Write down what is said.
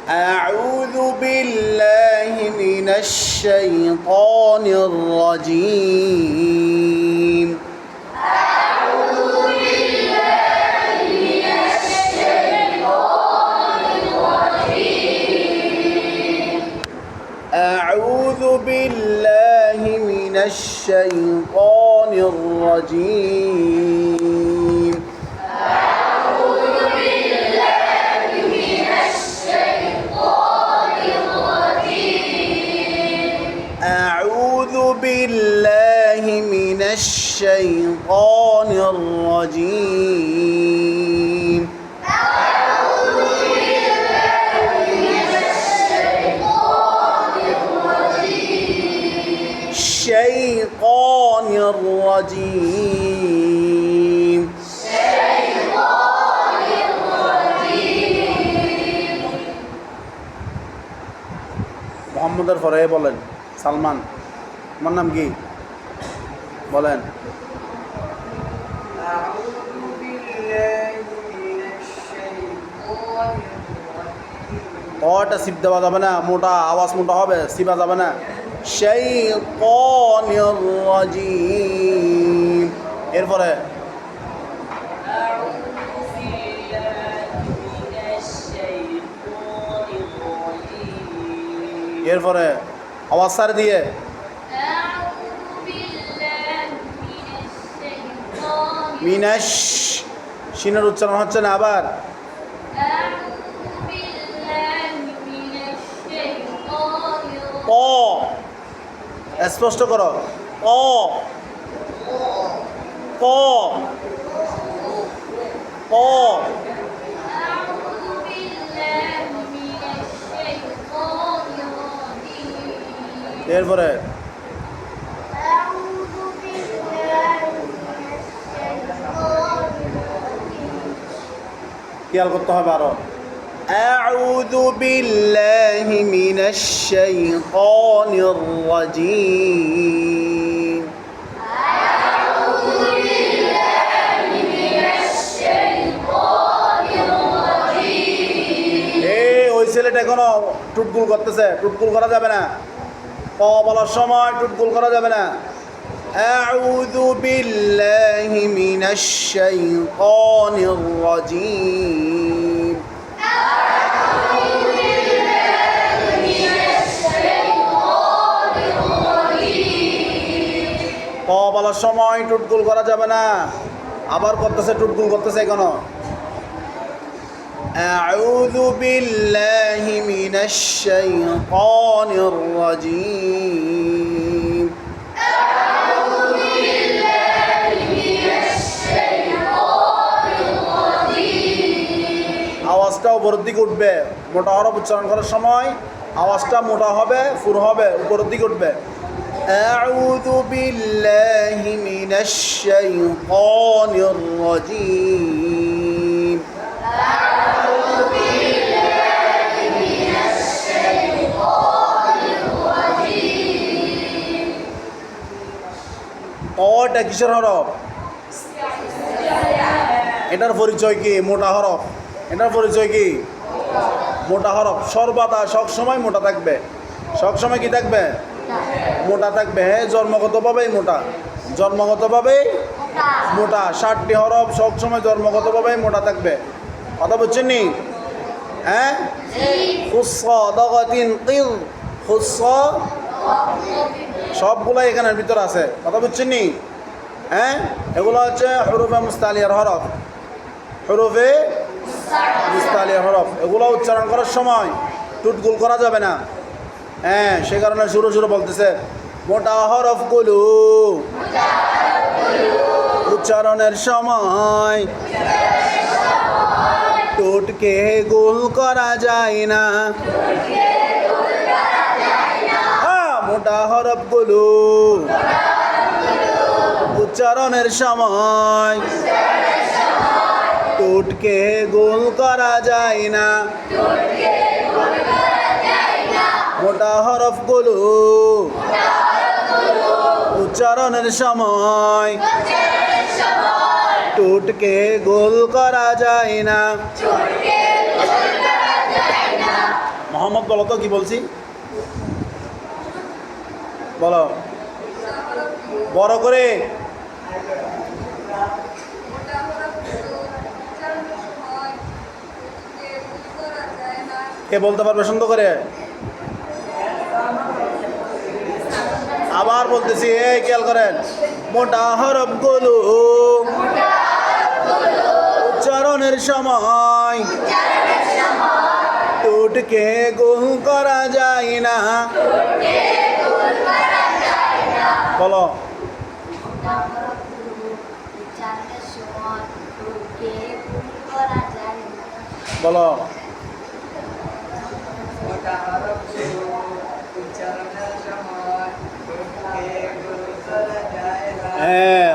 أعوذ بالله من الشيطان الرجيم أعوذ بالله من الشيطان الرجيم أعوذ بالله من الشيطان الرجيم أعوذ بالله من الشيطان الرجيم أعوذ بالله من الشيطان الرجيم أعوذ بالله من الشيطان الرجيم الشيطان الرجيم الشيطان الرجيم মোহাম্মদের পরে বলেন সালমান আমার নাম কি বলেন أعوذ بالله من الشيطان الرجيم তটা সিপ দেওয়া যাবে না মোটা আওয়াজ মোটা হবে সিপা যাবে না শাইতানির রাজিম এরপরে أعوذ بالله من الشيطان الرجيم এরপরে আওয়াজ সার দিয়ে أعوذ بالله من الشيطان মিনাশ শিনের উচ্চারণ হচ্ছে না আবার أعوذ بالله من الشيطان ক স্পষ্ট করো ক ক ক أعوذ بالله من الشيطان الرجيم এরপরে أعوذ بالله من الشيطان الرجيم খেয়াল করতে হবে আরো أعوذ بالله من الشيطان الرجيم أعوذ بالله من الشيطان الرجيم ওই ছেলেটা এখনো টুটগুল করতেছে টুটগুল করা যাবে না ক বলার সময় টুটগুল করা যাবে না أعوذ بالله من الشيطان الرجيم أعوذ بالله من الشيطان الرجيم ক বলার সময় টুটগুল করা যাবে না আবার করতেছে টুটগুল করতেছে এখনো أعوذ بالله من الشيطان الرجيم أعوذ بالله من الشيطان الرجيم আওয়াজটা উপরের দিকে উঠবে মোটা হরফ উচ্চারণ করার সময় আওয়াজটা মোটা হবে ফুর হবে উপরের দিকে উঠবে أعوذ بالله من الشيطان الرجيم أعوذ بالله من الشيطان الرجيم অটা কিসের হরফ এটার পরিচয় কি মোটা হরফ এটার পরিচয় কি মোটা হরফ সর্বদা সবসময় মোটা থাকবে সবসময় কি থাকবে মোটা থাকবে হ্যাঁ জন্মগতভাবেই মোটা জন্মগতভাবেই মোটা 60টি হরফ সবসময় জন্মগতভাবেই মোটা থাকবে কথা বুঝছেন নি হ্যাঁ খুস্সা দাগাতিন কিল খুস্সা সবগুলাই এখানের ভিতর আছে কথা বুঝছেন নি হ্যাঁ এগুলো হচ্ছে হরফে মুস্তালিয়ার হরফ হরফে মুস্তালিয়ার হরফ এগুলো উচ্চারণ করার সময় টুটগুল করা যাবে না হ্যাঁ সে কারণে শুরু শুরু বলতেছে মোটা হরফগুলো উচ্চারণের সময় টুটকে গোল করা যায় না মোটা হরফগুলো উচ্চারণের সময় টুটকে গোল করা যায় না মোটা হরফগুলো উচ্চারণের সময় টুটকে গোল করা যায় না মোহাম্মদ বলো তো কি বলছি বলো বড় করে কে বলতে পারবে সুন্দর করে আবার বলতেছি এই খেয়াল করেন মোটা হরফগুলো উচ্চারণের সময় টুটকে গুণ করা যায় না বলো বলো মোটা হরফগুলো উচ্চারণের সময় টুটকে গুণ করা যায় না। হ্যাঁ